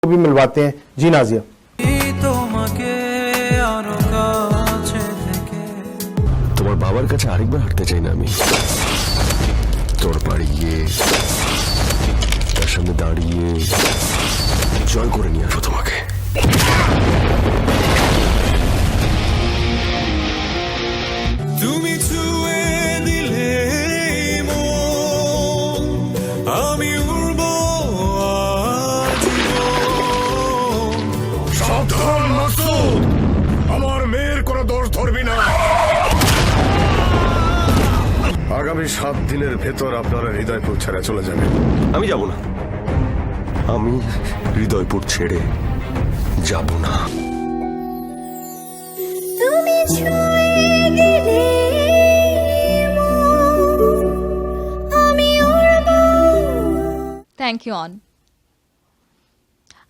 भी मिलवाते हैं। जी नाजिया। তোমার বাবার কাছে আরেকবার হাঁটতে চাই না আমি। তোর বাড়ি গিয়ে তার সামনে দাঁড়িয়ে জয় করে নিয়ে আসবো তোমাকে। তুমি ছুঁয়ে দিলে মন, আমি উড়ব আজীবন। সাবধান মাসুদ, আমার মেয়ের কোনো দোষ ধরবি না। আগামী 7 দিনের ভেতর আপনারা হৃদয়পুর ছেড়ে চলে যাবেন। আমি যাব না, আমি হৃদয়পুর ছেড়ে যাব না। তুমি ছুঁয়ে দিলে মন, আমি উড়ব। Thank you on.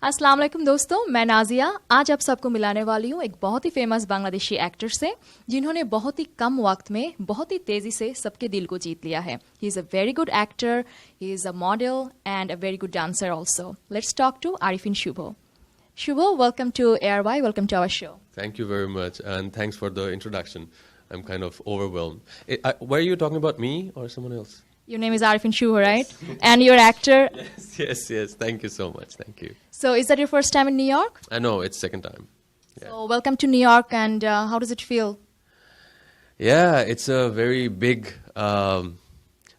अस्सलाम वालेकुम दोस्तों, मैं नाजिया आज आप सबको मिलाने वाली हूँ एक बहुत ही फेमस बांग्लादेशी एक्टर से जिन्होंने बहुत ही कम वक्त में बहुत ही तेज़ी से सबके दिल को जीत लिया है। He is a very good actor, he is a model and a very good dancer also. Let's talk to Arifin Shubho. Shubho, welcome to ARY, welcome to our show. Thank you very much, and thanks for the introduction. I'm kind of overwhelmed. Were you talking about me or someone else? Your name is Arifin Shubho, right? And you're an actor. Yes. Thank you so much. Thank you. So is that your first time in New York? I know, it's second time. Yeah. So welcome to New York, and how does it feel? Yeah, it's a very big,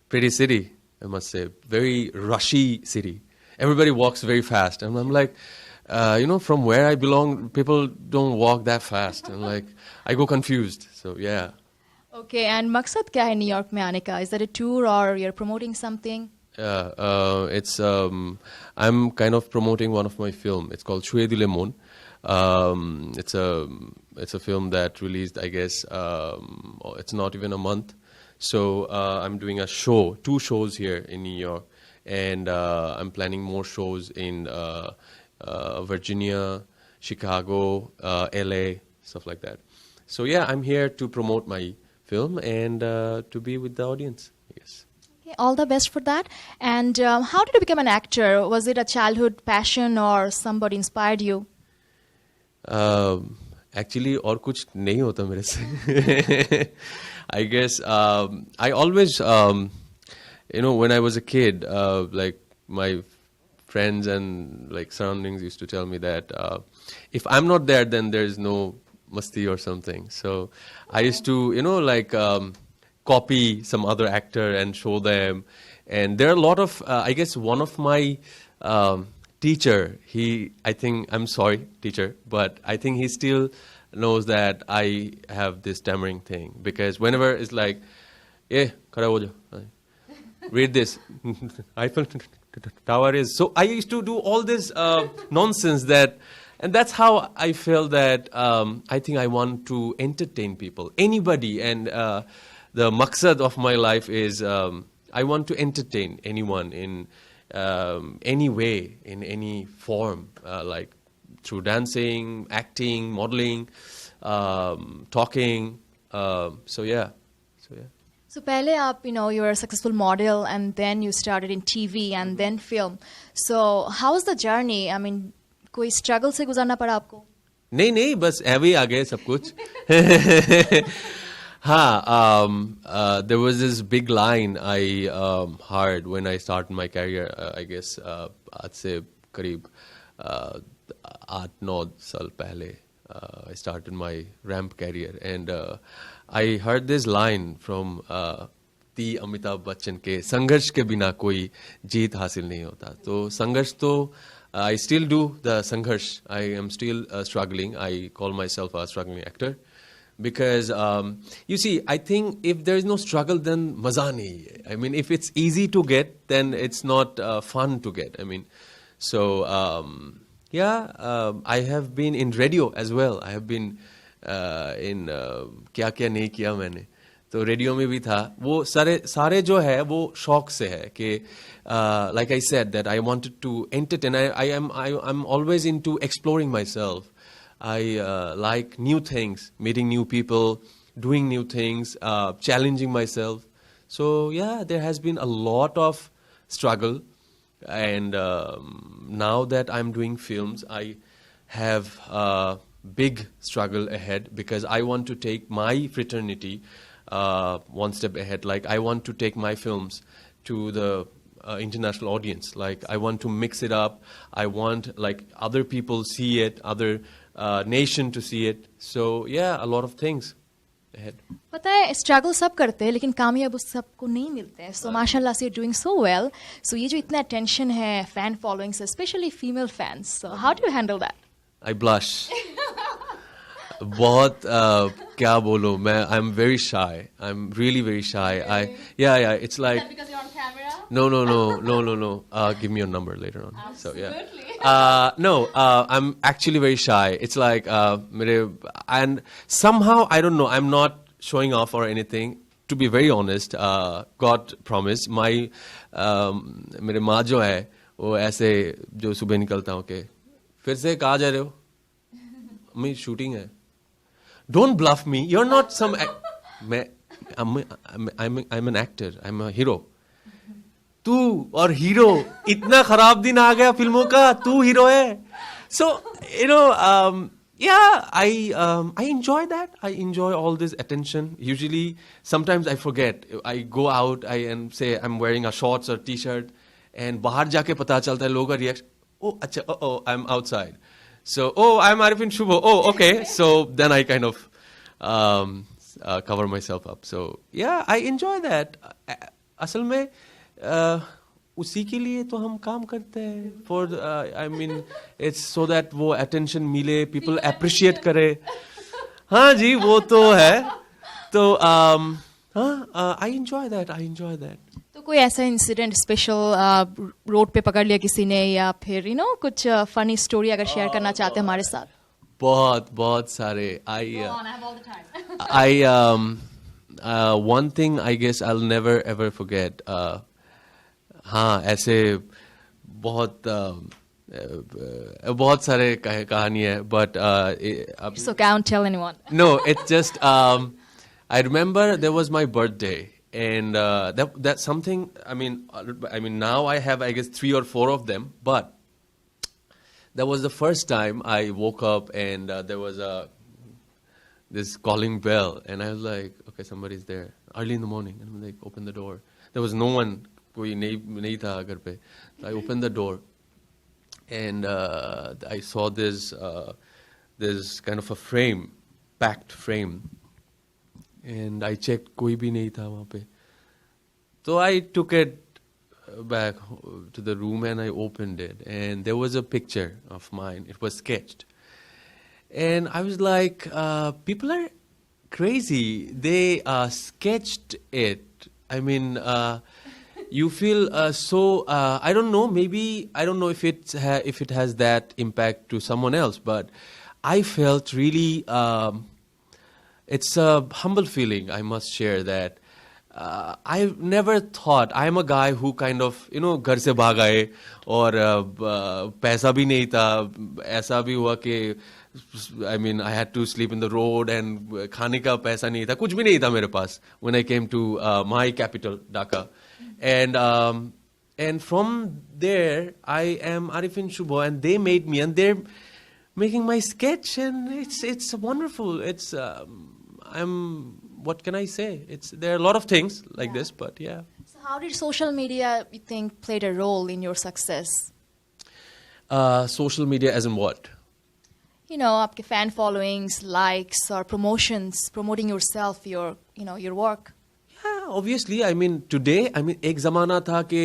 pretty city, I must say. Very rushy city. Everybody walks very fast. And I'm like, from where I belong, people don't walk that fast. And like, I go confused. So, yeah. Okay, and मकसद क्या है New York में आने का? Is that a tour or you're promoting something? It's I'm kind of promoting one of my film. It's called Chue Dile Mon. It's a film that released, I guess, it's not even a month. So I'm doing a show, 2 shows here in New York, and I'm planning more shows in Virginia, Chicago, LA, stuff like that. So yeah, I'm here to promote my film and to be with the audience. Yes. Okay, all the best for that. And how did you become an actor? Was it a childhood passion or somebody inspired you? Actually, और कुछ नहीं होता मेरे से. I guess I always, when I was a kid, like my friends and like surroundings used to tell me that if I'm not there, then there is no masti or something. So I used to, copy some other actor and show them. And there are a lot of, I guess one of my teacher, I'm sorry, teacher, but I think he still knows that I have this stammering thing. Because whenever it's like, khada ho jao, read this, Eiffel Tower is. So I used to do all this nonsense and that's how I felt that I think I want to entertain people, anybody. And the maqsad of my life is I want to entertain anyone in any way, in any form, like through dancing, acting, modeling, talking. So yeah. So पहले आप, you were a successful model and then you started in TV and then film. So how was the journey? I mean, कोई struggle से गुजारना पड़ा आपको? नहीं, बस ऐवे आ गए सब कुछ. There was this big line I heard when I started my career, I guess आज से करीब 8-9 साल पहले I started my ramp career, and I heard this line from the Amitabh Bachchan के संघर्ष के बिना कोई जीत हासिल नहीं होता. तो संघर्ष तो I still do the sangharsh. I am still struggling. I call myself a struggling actor. Because, you see, I think if there is no struggle, then maza nahi hai. I mean, if it's easy to get, then it's not fun to get. I mean, so, I have been in radio as well. I have been in Kya Kya Nahi Kiya Maine. तो radio में भी था. वो सारे जो है वो शौक से है कि like I said that I wanted to entertain. I'm always into exploring myself. I like new things, meeting new people, doing new things, challenging myself. So yeah, there has been a lot of struggle And now that I'm doing films, I have a big struggle ahead because I want to take my fraternity one step ahead. Like I want to take my films to the international audience. Like I want to mix it up. I want like other people see it, other nation to see it. So yeah, a lot of things ahead. पता है struggle सब करते हैं लेकिन कामयाब उस सबको नहीं मिलते हैं. सो माशाल्लाह से डूइंग सो वेल. सो ये जो इतना टेंशन है फैन फॉलोइंग से, specially female fans, so how do you handle that? I blush. बहुत क्या बोलूं मैं. I'm very shy. I'm really very shy. Yeah. It's like Because you're on camera? no. Give me your number later on. So yeah. No. I'm actually very shy. It's like and somehow I don't know. I'm not showing off or anything. To be very honest, God promised. मेरे माँ जो है वो ऐसे जो सुबह निकलता हूँ के फिर से कहाँ जा रहे हो? मैं शूटिंग है. Don't bluff me. You're not some. I'm an actor. I'm a hero. तू और हीरो इतना खराब दिन आ गया फिल्मों का. तू हीरो है. So you know, yeah, I enjoy that. I enjoy all this attention. Usually, sometimes I forget. I go out and say I'm wearing a shorts or t-shirt, and बाहर जाके पता चलता है लोगों का reaction. Oh, अच्छा, oh, I'm outside. So, oh, I'm Arifin Shubho. Oh, okay. So then I kind of cover myself up. So yeah, I enjoy that. असल में उसी के लिए तो हम काम करते हैं. For I mean, it's so that वो attention मिले, people appreciate करे. हाँ जी, वो तो है. तो I enjoy that. तो कोई ऐसा इंसिडेंट स्पेशल रोड पे पकड़ लिया किसी ने या फिर कुछ फनी स्टोरी अगर शेयर करना चाहते हैं हमारे साथ? बहुत सारे. One thing I guess I'll never ever forget. हाँ, ऐसे बहुत सारे कहानी है, but So can't tell anyone. No, it's just I remember there was my birthday. And that's something. I mean, now I have, I guess, 3 or 4 of them. But that was the first time I woke up and there was this calling bell, and I was like, okay, somebody's there early in the morning, and I'm like, open the door. There was no one. कोई नहीं था घर पे. So I opened the door, and I saw this kind of a frame, packed frame. And I checked, कोई भी नहीं था वहाँ पे. So I took it back to the room and I opened it. And there was a picture of mine. It was sketched. And I was like, people are crazy. They sketched it. I mean, you feel so, I don't know, maybe, I don't know if it has that impact to someone else. But I felt really... it's a humble feeling, I must share that. I've never thought, I'm a guy who kind of, घर से भाग आए और पैसा भी नहीं था. ऐसा भी हुआ कि, I mean, I had to sleep in the road and खाने का पैसा नहीं था. कुछ भी नहीं था मेरे पास when I came to my capital, Dhaka. And from there, I am Arifin Shubho, and they made me, and they're making my sketch, and it's wonderful. It's... what can I say? There are a lot of things like this, but yeah. So how did social media, you think, played a role in your success? Social media as in what? आपके fan followings, likes, or promotions, promoting yourself, your work. Yeah, obviously. I mean, today, एक ज़माना था कि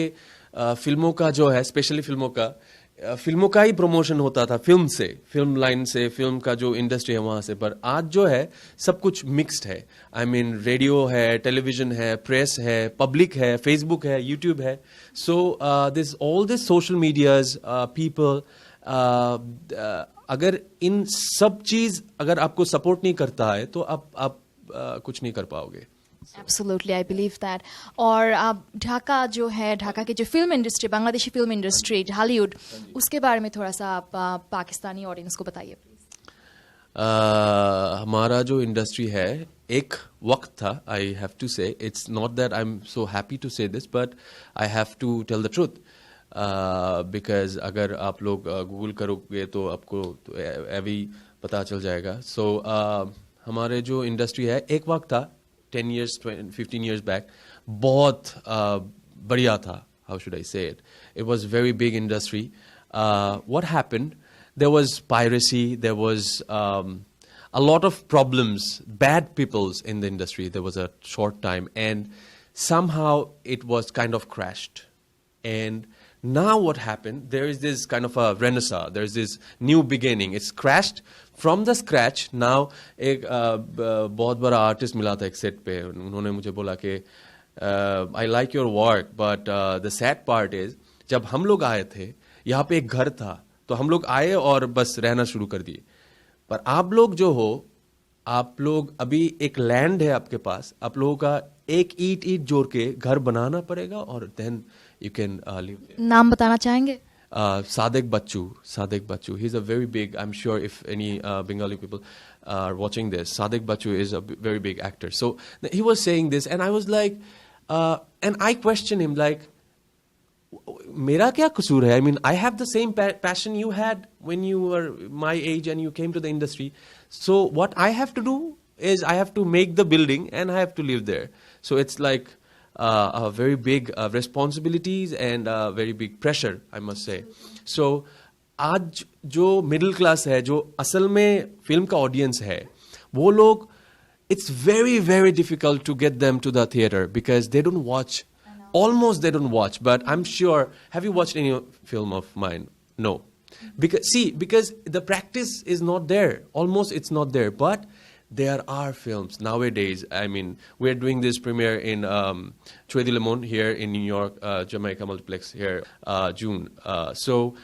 फिल्मों का जो है, specially फिल्मों का ही प्रमोशन होता था फिल्म लाइन से, फिल्म का जो इंडस्ट्री है वहाँ से. पर आज जो है सब कुछ मिक्स्ड है. I mean, रेडियो है, टेलीविजन है, प्रेस है, पब्लिक है, फेसबुक है, यूट्यूब है. So all this social medias, people, अगर इन सब चीज अगर आपको सपोर्ट नहीं करता है तो आप कुछ नहीं कर पाओगे. Absolutely, I believe that. और ढाका जो है, ढाका की जो film industry, Bangladeshi film industry, Hollywood, उसके बारे में थोड़ा सा आप पाकिस्तानी ऑडियंस को बताइए प्लीज. हमारा जो इंडस्ट्री है, एक वक्त था, I have to say, it's not that I am so happy to say this, but I have to tell the truth. Because अगर आप लोग गूगल करोगे तो आपको तो अभी पता चल जाएगा. सो हमारे जो इंडस्ट्री है एक वक्त था 10 years 15 years बैक बहुत बढ़िया था. How should I say it? It was very big industry. What happened? There was piracy. There was a lot of problems, bad peoples in the industry. There was a short time, and somehow it was kind of crashed. And now what happened? There is this kind of a renaissance. There is this new beginning. It's crashed from the scratch. Now एक बहुत बड़ा artist मिला था एक set पे. उन्होंने मुझे बोला कि I like your work, but the sad part is जब हम लोग आए थे यहाँ पे एक घर था तो हम लोग आए और बस रहना शुरू कर दिए. पर आप लोग जो हो, आप लोग अभी एक लैंड है आपके पास, आप लोगों का एक ईट जोड़ के घर बनाना पड़ेगा और देन यू कैन लिव. नाम बताना चाहेंगे? Sadek Bachu. He's a very big, I'm sure if any Bengali people are watching this, Sadek Bachu is a very big actor. So he was saying this and I was like, and I questioned him like, मेरा क्या कसूर है? I mean, I have the same passion you had when you were my age and you came to the industry. So what I have to do is I have to make the building and I have to live there. So it's like a very big responsibilities and very big pressure, I must say. So आज जो middle class है, जो असल में film का audience है, वो लोग it's very very difficult to get them to the theater because they don't watch. Almost they don't watch, but I'm sure. Have you watched any film of mine? No, because the practice is not there. Almost it's not there, but there are films nowadays. I mean, we're doing this premiere in Chuedi Lemon here in New York, Jamaica Multiplex here, June. So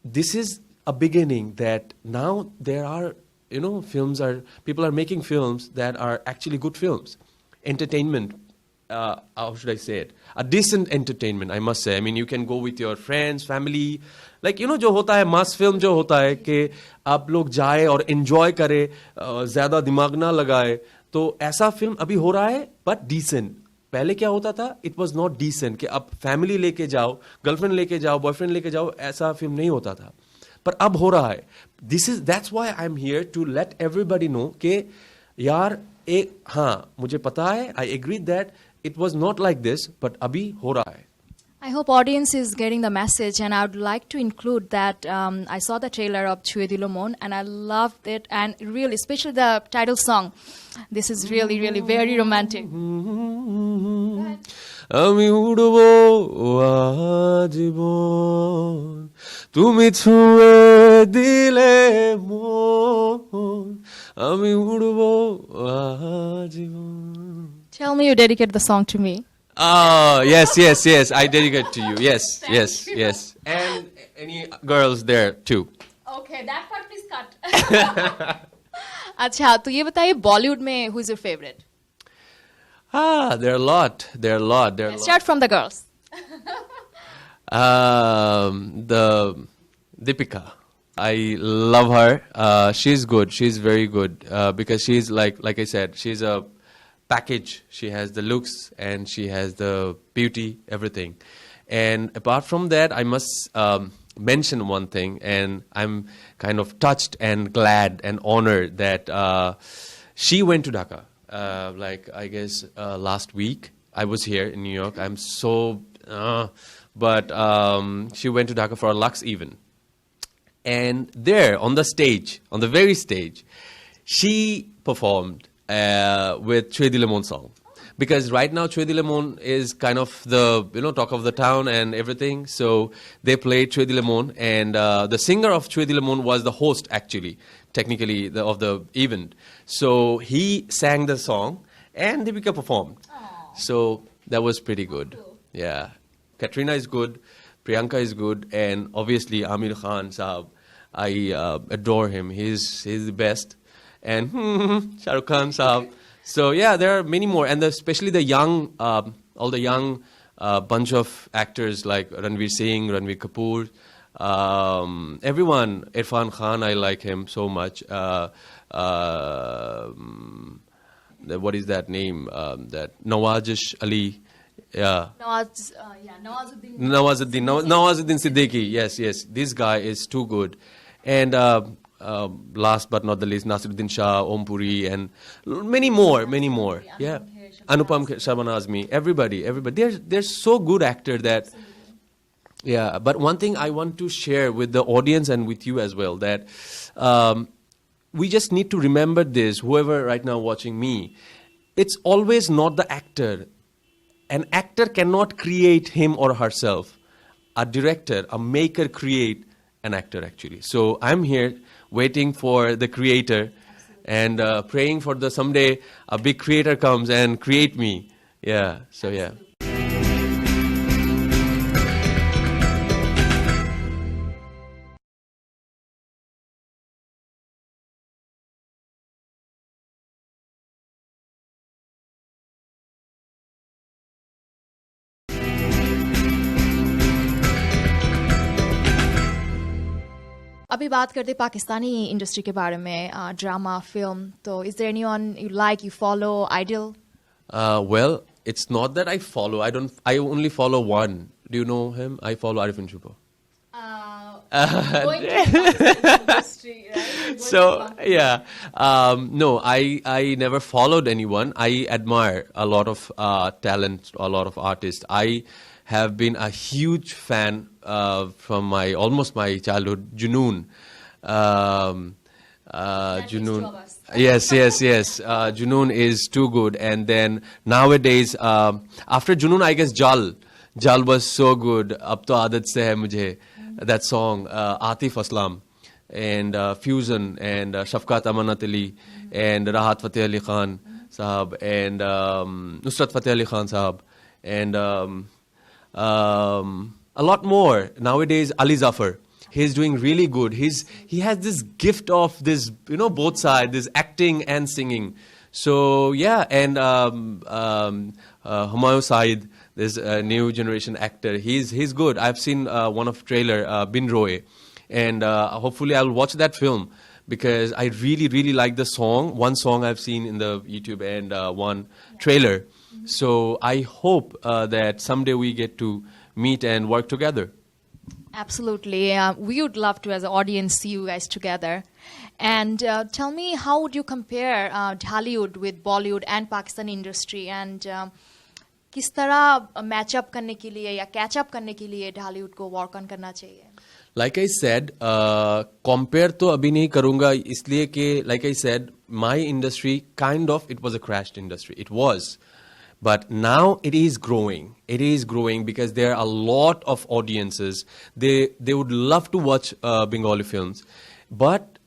this is a beginning that now there are, people are making films that are actually good films, entertainment. How should I say it? A decent entertainment, I must say. I mean, you can go with your friends, family. Like, जो होता है मास film जो होता है कि आप लोग जाए और एंजॉय करे, ज़्यादा दिमाग ना लगाए, तो ऐसा फिल्म अभी हो रहा है, बट डिसेंट. पहले क्या होता था? इट वॉज नॉट डिसेंट कि आप फैमिली लेके जाओ, गर्लफ्रेंड लेके जाओ, बॉयफ्रेंड लेके जाओ, ऐसा फिल्म नहीं होता था. पर अब हो रहा है. That's why I am here to let everybody know कि यार हाँ, मुझे पता है, I agree that it was not like this, but abhi ho raha hai. I hope audience is getting the message, and I would like to include that I saw the trailer of Chuedi Lemon and I loved it, and really, especially the title song. This is really, really very romantic. আমি উড়বো আজীবন তুমি ছুঁয়ে দিলে মন আমি উড়বো আজীবন. Tell me you dedicate the song to me. Yes. I dedicate to you. Yes. And any girls there too. Okay, that part please cut. अच्छा, तो ये बताइए बॉलीवुड में who is your favorite? There are a lot. Let's start from the girls. The Deepika. I love her. She's good. She's very good because she's like I said, she's a package. She has the looks and she has the beauty, everything. And apart from that, I must mention one thing, and I'm kind of touched and glad and honored that she went to Dhaka. I guess last week I was here in New York. I'm so, but she went to Dhaka for a Lux event, and there on the stage, on the very stage, she performed with Chuedi Lemon song. Because right now Chuedi Lemon is kind of the talk of the town and everything. So they played Chuedi Lemon, and the singer of Chuedi Lemon was the host actually, technically of the event. So he sang the song and Deepika performed. Aww. So that was pretty good. Cool. Yeah. Katrina is good, Priyanka is good, and obviously Amir Khan Saab. I adore him. He's the best. And Shah Rukh Khan Saab. So yeah, there are many more, and especially the young, all the young bunch of actors like Ranveer Singh, Ranveer Kapoor, everyone. Irfan Khan, I like him so much. What is that name? That Nawazish Ali. Yeah. Nawazuddin. Nawazuddin Siddiqui. Yes, yes. This guy is too good. And last but not the least, Nasiruddin Shah, Om Puri, and many more. Yeah. Anupam Sharma Azmi. Everybody. They're so good actor that. Yeah. But one thing I want to share with the audience and with you as well, that we just need to remember this, whoever right now watching me, it's always not the actor. An actor cannot create him or herself. A director, a maker create an actor actually. So I'm here waiting for the creator and praying for the someday a big creator comes and create me. Yeah, so yeah. अभी बात करते Pakistani industry के बारे में drama film तो is there anyone you like you follow idol Well, it's not that I follow. I only follow one. Do you know him? I follow Arifin Shubo. So yeah, no, I never followed anyone. I admire a lot of talent, a lot of artists. I have been a huge fan from almost my childhood. Junoon. Junoon. Yes. Junoon is too good. And then nowadays, after Junoon, I guess Jal. Jal was so good. Ab to aadat se hai mujhe. That song, Atif Aslam, and Fusion, and Shafqat Amanat Ali, and Rahat Fateh Ali Khan Sahab, and Nusrat Fateh Ali Khan Sahab, and a lot more. Nowadays, Ali Zafar. He's doing really good. He has this gift of this, both sides, this acting and singing. So yeah, and Humayun Saeed, this new generation actor. He's good. I've seen one of trailer, Bin Roy, and hopefully I'll watch that film because I really like the song. One song I've seen in the YouTube and one trailer. So I hope that someday we get to meet and work together. Absolutely. We would love to, as an audience, see you guys together. And tell me, how would you compare Hollywood with Bollywood and Pakistani industry? And किस तरह match up करने के लिए या catch up करने के लिए ढालीवुड को वर्क ऑन करना चाहिए? Like I said, compare तो अभी नहीं करूँगा इसलिए कि like I said, my industry kind of it was a crashed industry. It was. But now it is growing. It is growing because there are a lot of audiences. They would love to watch Bengali films. But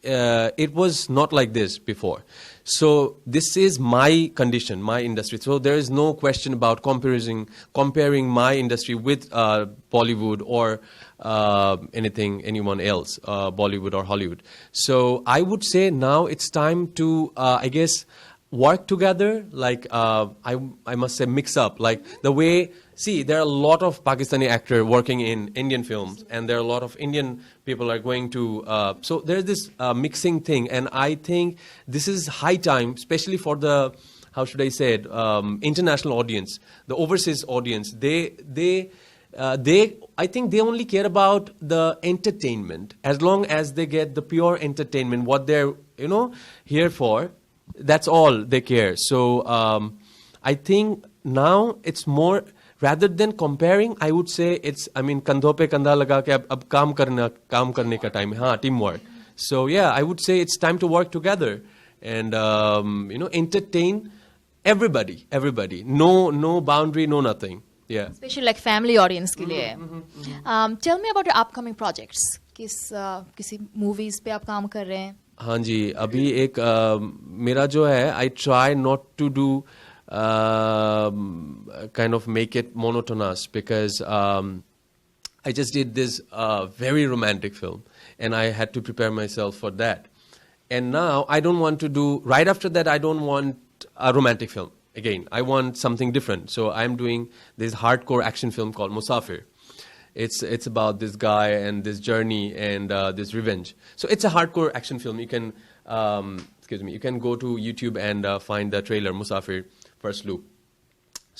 it was not like this before. So this is my condition, my industry. So there is no question about comparing my industry with Bollywood or anyone else, Bollywood or Hollywood. So I would say now it's time to, I guess, work together, like I must say mix up, like the way, see, there are a lot of Pakistani actors working in Indian films and there are a lot of Indian people are going to, so there's this mixing thing, and I think this is high time, especially for the, how should I say it, international audience, the overseas audience. They I think they only care about the entertainment. As long as they get the pure entertainment, what they're, here for, that's all they care. So I think now it's more, rather than comparing, I would say it's, कंधों पे कंधा लगा के अब काम करने का time है, हाँ, teamwork. So yeah, I would say it's time to work together and entertain everybody. No boundary, no nothing. Yeah. Especially like family audience के लिए. Tell me about your upcoming projects. किसी movies पे आप काम कर रहे हैं? हाँ जी, अभी एक मेरा जो है, I try not to do kind of make it monotonous because I just did this very romantic film and I had to prepare myself for that. And now I don't want to do, right after that I don't want a romantic film again. I want something different. So I'm doing this hardcore action film called Musafir. It's about this guy and this journey and this revenge. So it's a hardcore action film. You can, you can go to YouTube and find the trailer, Musafir, first look.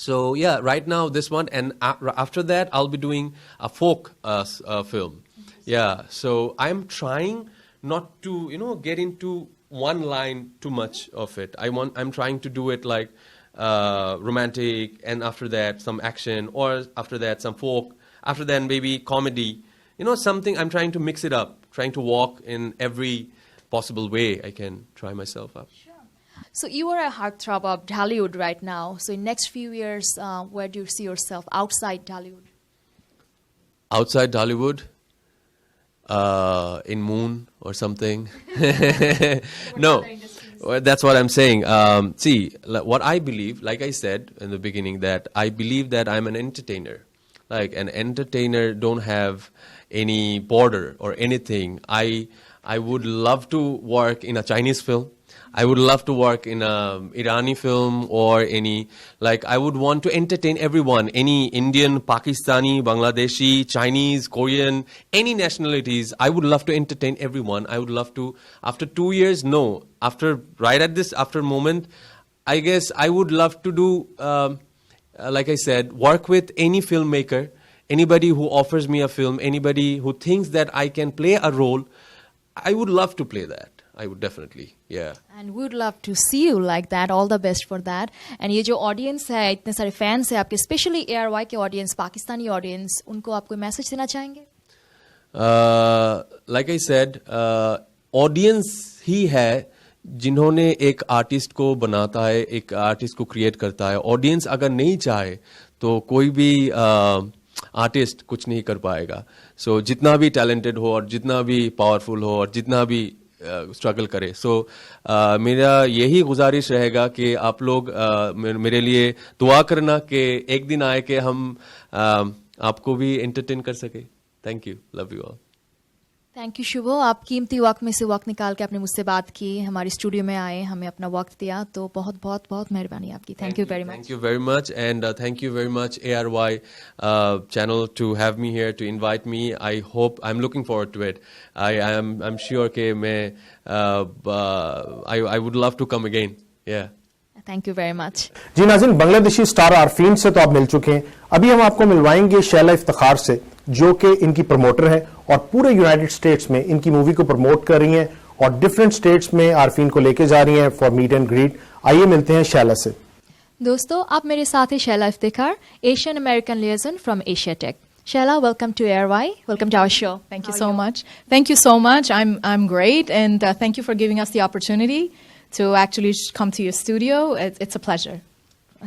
So yeah, right now this one, and after that I'll be doing a folk film. Yeah, so I'm trying not to get into one line too much of it. I'm trying to do it like romantic, and after that some action, or after that some folk, after that maybe comedy. Something. I'm trying to mix it up, trying to walk in every possible way I can try myself up. So you are a heartthrob of Hollywood right now. So in next few years, where do you see yourself outside Hollywood? Outside Hollywood, in Moon or something. No, that's what I'm saying. See, what I believe, like I said in the beginning, that I believe that I'm an entertainer. Like an entertainer don't have any border or anything. I would love to work in a Chinese film. I would love to work in a Irani film, or I would want to entertain everyone, any Indian, Pakistani, Bangladeshi, Chinese, Korean, any nationalities. I would love to entertain everyone. I would love to, after 2 years, after moment, I guess I would love to do, like I said, work with any filmmaker, anybody who offers me a film, anybody who thinks that I can play a role. I would love to play that. I would definitely, yeah. And we would love to see you like that. All the best for that. And ये जो audience है, इतने सारे fans हैं आपके, especially ARY के audience, Pakistani audience, उनको आप कोई message देना चाहेंगे? Like I said, audience ही है जिन्होंने एक आर्टिस्ट को बनाता है, एक आर्टिस्ट को क्रिएट करता है. ऑडियंस अगर नहीं चाहे तो कोई भी आर्टिस्ट कुछ नहीं कर पाएगा. सो जितना भी टैलेंटेड हो और जितना भी पावरफुल हो और जितना भी स्ट्रगल करे, सो मेरा यही गुजारिश रहेगा कि आप लोग मेरे लिए दुआ करना कि एक दिन आए कि हम आपको भी एंटरटेन कर सके. Thank you. Love you all. Thank you Shubho. आप कीमती वक्त में से वक्त निकाल के आपने मुझसे बात की, हमारे स्टूडियो में आए, हमें अपना वक्त दिया, तो बहुत बहुत बहुत मेहरबानी आपकी. Thank you very much. Thank you very much, and thank you very much ARY channel to have me here, to invite me. I hope, I'm looking forward to it. I'm sure कि I would love to come again. Yeah. Thank you very much. जी नाज़रीन, Bangladeshi star Arfeen से तो आप मिल चुके हैं. अभी हम आपको मिलवाएंगे शैला इफ्तिखार से, जो कि इनकी प्रमोटर है और पूरे यूनाइटेड स्टेट्स में इनकी मूवी को प्रमोट कर रही हैं और डिफरेंट स्टेट्स में आरफीन को लेके जा रही हैं फॉर मीट एंड ग्रीट. आइए मिलते हैं शैला से. दोस्तों, आप मेरे साथ हैं Shaila Iftikhar, Asian American liaison from Asia tech. Shaila, welcome to ARY. Welcome to our show. Thank you so much. Thank you so much. I'm great, and thank you for giving us the opportunity to actually come to your studio. It's a pleasure.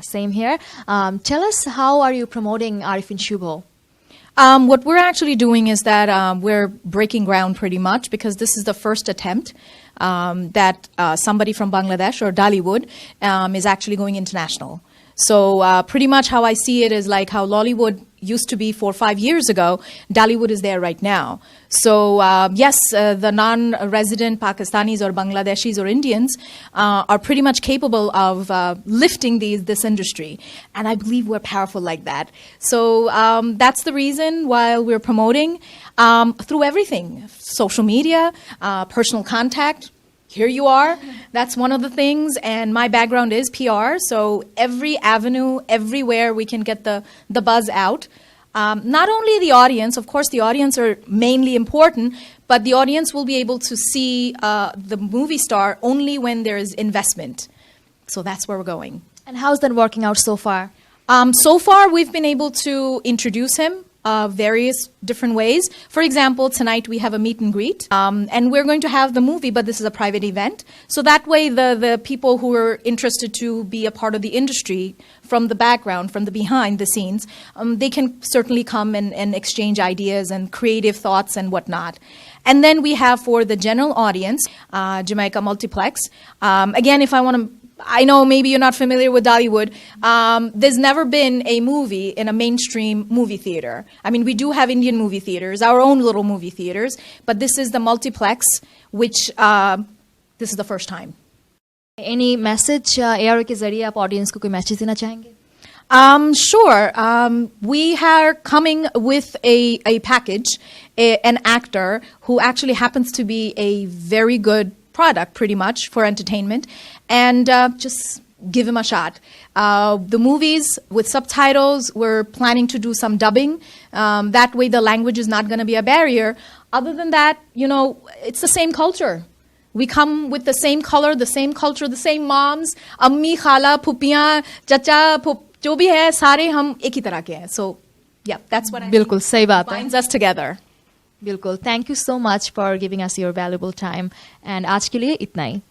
Same here. Tell us, how are you promoting Arifin Shubho? What we're actually doing is that we're breaking ground pretty much, because this is the first attempt that somebody from Bangladesh or Dollywood is actually going international. So pretty much how I see it is like how Lollywood used to be 4 or 5 years ago, Dollywood is there right now. So yes, the non-resident Pakistanis or Bangladeshis or Indians are pretty much capable of lifting this industry. And I believe we're powerful like that. So that's the reason why we're promoting through everything. Social media, personal contact. Here you are. That's one of the things. And my background is PR. So every avenue, everywhere we can get the buzz out. Not only the audience, of course, the audience are mainly important, but the audience will be able to see the movie star only when there is investment. So that's where we're going. And how's that working out so far? So far, we've been able to introduce him various different ways. For example, tonight we have a meet and greet, and we're going to have the movie, but this is a private event. So that way the people who are interested to be a part of the industry from the background, from the behind the scenes, they can certainly come and exchange ideas and creative thoughts and whatnot. And then we have for the general audience, Jamaica Multiplex. Again, if I want to, I know maybe you're not familiar with Dollywood. There's never been a movie in a mainstream movie theater. I mean, we do have Indian movie theaters, our own little movie theaters, but this is the multiplex, which this is the first time. Any message ARY के जरिए आप audience को कोई message देना चाहेंगे? Sure. We are coming with a package, an actor who actually happens to be a very good product, pretty much, for entertainment. And just give him a shot. The movies with subtitles, we're planning to do some dubbing. That way the language is not going to be a barrier. Other than that, it's the same culture. We come with the same color, the same culture, the same moms. Ammi, khala, phupiyan, chacha, जो भी है सारे हम एक ही तरह के हैं. So yeah, that's what I बिल्कुल सही बात है. binds us together. बिल्कुल. Thank you so much for giving us your valuable time. And आज के लिए इतना ही.